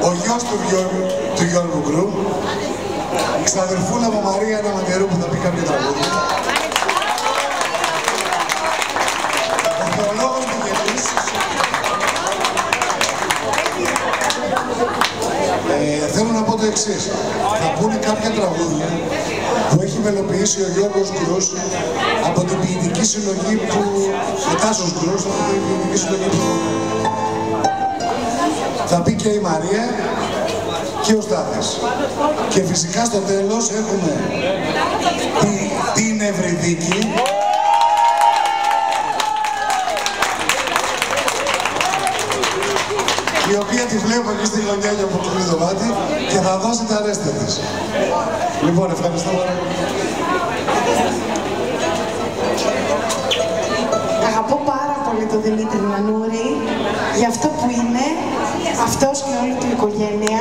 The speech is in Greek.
Ο γιος του Γιώργου Γκρου, ξαδερφούλα μου Μαρία Αναματερού που θα πει κάποια τραγούδια. Ο θεολόγος του Γελής. Θέλω να πω το εξής. Θα πούνε κάποια τραγούδια που έχει μελοποιήσει ο Γιώργος Γκρούς από την ποιητική συλλογή που... ο Τάσος Γκρούς από την ποιητική συλλογή που... Θα πει και η Μαρία και ο Στάθης. Και φυσικά στο τέλος έχουμε την Ευρυδίκη, η οποία τη βλέπω εκεί στη γωνιά για από το δωμάτι και θα δώσει τα ρέστα της. Λοιπόν, ευχαριστώ πάρα πολύ. Αγαπώ πάρα πολύ τον Δημήτρη Μανούρη για αυτό που είναι, αυτός και όλη του οικογένεια.